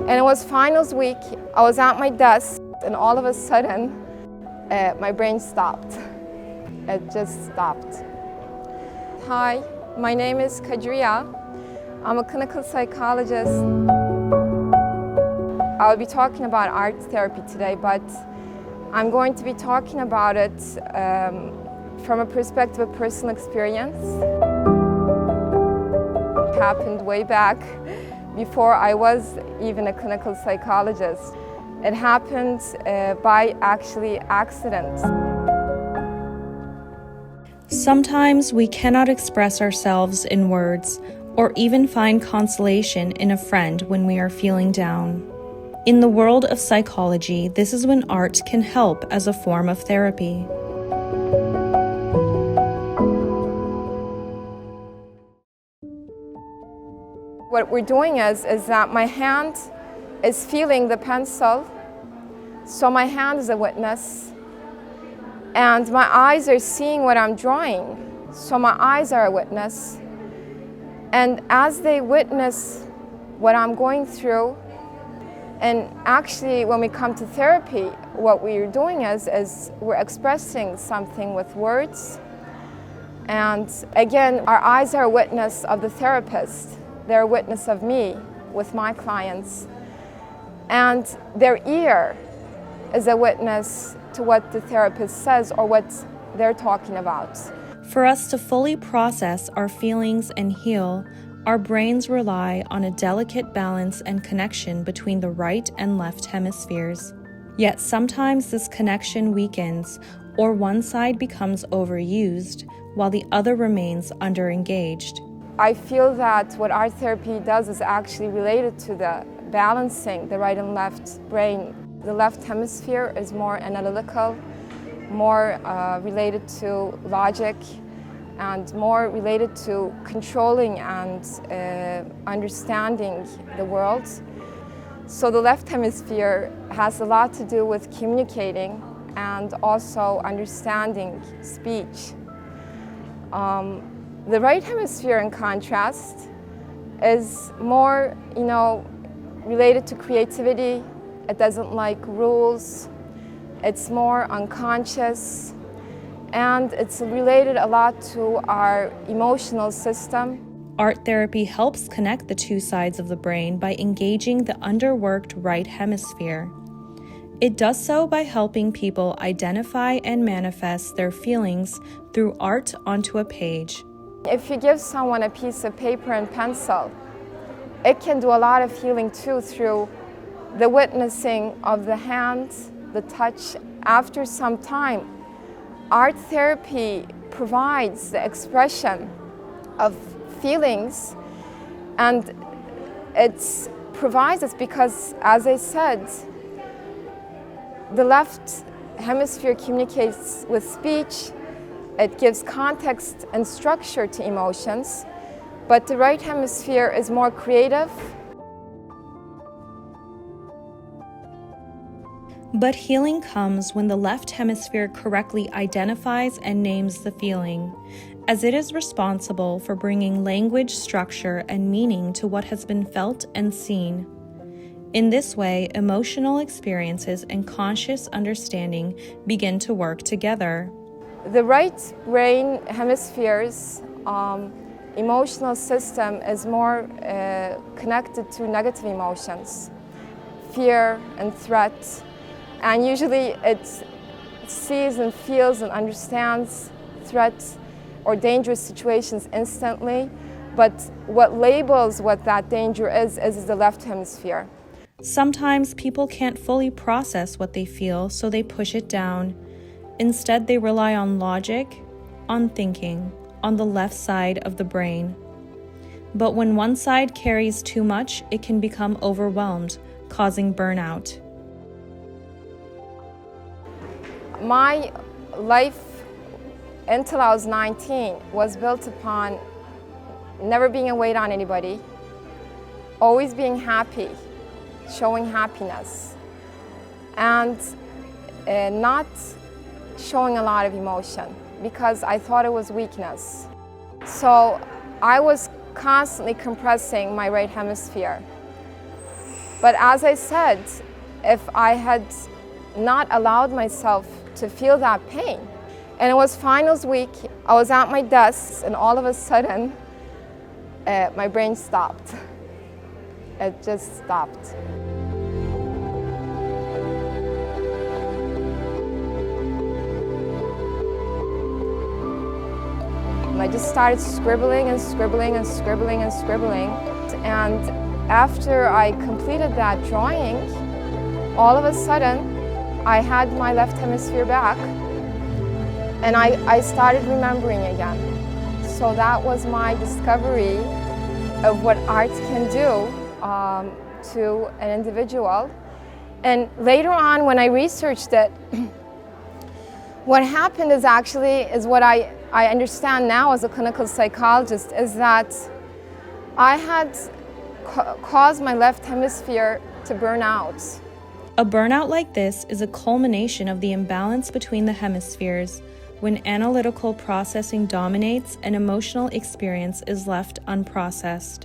And it was finals week. I was at my desk, and all of a sudden, my brain stopped. It just stopped. Hi, my name is Kadriye. I'm a clinical psychologist. I'll be talking about art therapy today, but I'm going to be talking about it from a perspective of personal experience. It happened way back before I was even a clinical psychologist. It happened by actually accident. Sometimes we cannot express ourselves in words or even find consolation in a friend when we are feeling down. In the world of psychology, this is when art can help as a form of therapy. What we're doing is that my hand is feeling the pencil, so my hand is a witness, and my eyes are seeing what I'm drawing, so my eyes are a witness. And as they witness what I'm going through, and actually when we come to therapy, what we're doing is we're expressing something with words. And again, our eyes are a witness of the therapist. They're a witness of me with my clients. And their ear is a witness to what the therapist says or what they're talking about. For us to fully process our feelings and heal, our brains rely on a delicate balance and connection between the right and left hemispheres. Yet sometimes this connection weakens, or one side becomes overused, while the other remains underengaged. I feel that what art therapy does is actually related to the balancing the right and left brain. The left hemisphere is more analytical, more related to logic, and more related to controlling and understanding the world. So the left hemisphere has a lot to do with communicating and also understanding speech. The right hemisphere, in contrast, is more, related to creativity. It doesn't like rules. It's more unconscious. And it's related a lot to our emotional system. Art therapy helps connect the two sides of the brain by engaging the underworked right hemisphere. It does so by helping people identify and manifest their feelings through art onto a page. If you give someone a piece of paper and pencil, it can do a lot of healing too through the witnessing of the hand, the touch. After some time, art therapy provides the expression of feelings, and it provides us because, as I said, the left hemisphere communicates with speech. It gives context and structure to emotions, but the right hemisphere is more creative. But healing comes when the left hemisphere correctly identifies and names the feeling, as it is responsible for bringing language, structure, and meaning to what has been felt and seen. In this way, emotional experiences and conscious understanding begin to work together. The right brain hemisphere's emotional system is more connected to negative emotions, fear and threat. And usually it sees and feels and understands threats or dangerous situations instantly. But what labels what that danger is the left hemisphere. Sometimes people can't fully process what they feel, so they push it down. Instead, they rely on logic, on thinking, on the left side of the brain. But when one side carries too much, it can become overwhelmed, causing burnout. My life until I was 19 was built upon never being a weight on anybody, always being happy, showing happiness, and not showing a lot of emotion because I thought it was weakness. So I was constantly compressing my right hemisphere. But as I said, if I had not allowed myself to feel that pain, and it was finals week, I was at my desk, and all of a sudden, my brain stopped. It just stopped. I just started scribbling and scribbling and scribbling and scribbling. And after I completed that drawing, all of a sudden, I had my left hemisphere back, and I started remembering again. So that was my discovery of what art can do to an individual. And later on, when I researched it, what happened is what I understand now as a clinical psychologist, is that I had caused my left hemisphere to burn out. A burnout like this is a culmination of the imbalance between the hemispheres when analytical processing dominates and emotional experience is left unprocessed.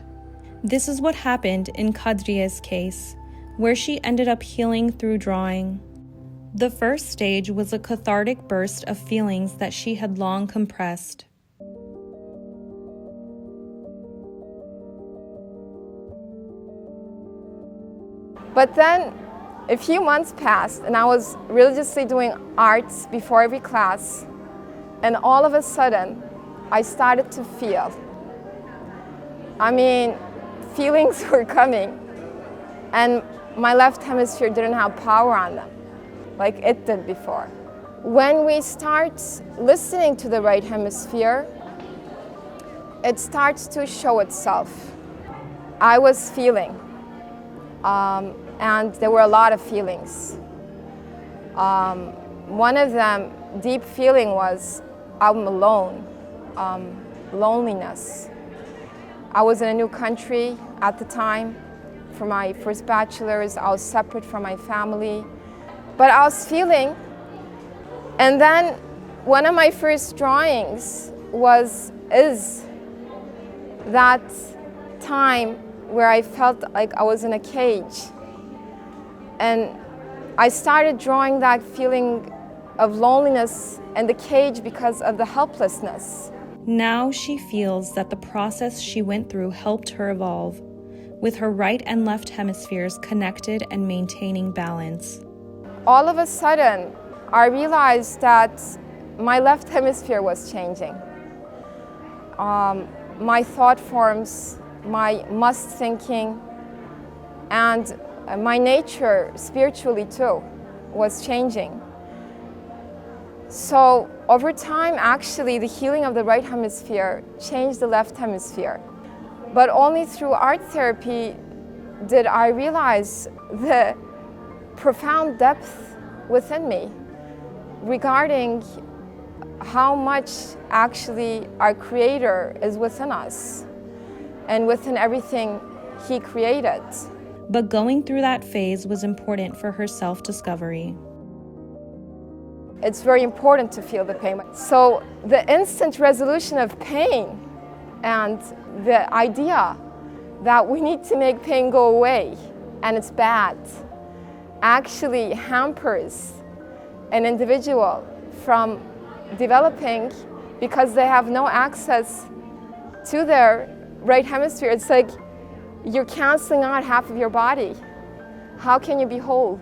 This is what happened in Kadriye's case, where she ended up healing through drawing. The first stage was a cathartic burst of feelings that she had long compressed. But then a few months passed, and I was religiously doing arts before every class, and all of a sudden, I started to feel. I mean, feelings were coming, and my left hemisphere didn't have power on them like it did before. When we start listening to the right hemisphere, it starts to show itself. I was feeling, and there were a lot of feelings. One of them, deep feeling, was I'm alone, loneliness. I was in a new country at the time. For my first bachelor's, I was separate from my family. But I was feeling, and then one of my first drawings is that time where I felt like I was in a cage. And I started drawing that feeling of loneliness and the cage because of the helplessness. Now she feels that the process she went through helped her evolve, with her right and left hemispheres connected and maintaining balance. All of a sudden, I realized that my left hemisphere was changing. My thought forms, my must thinking, and my nature spiritually too was changing. So over time, actually, the healing of the right hemisphere changed the left hemisphere. But only through art therapy did I realize the profound depth within me regarding how much actually our Creator is within us and within everything He created. But going through that phase was important for her self-discovery. It's very important to feel the pain. So the instant resolution of pain and the idea that we need to make pain go away and it's bad actually hampers an individual from developing, because they have no access to their right hemisphere. It's like you're canceling out half of your body. How can you be whole?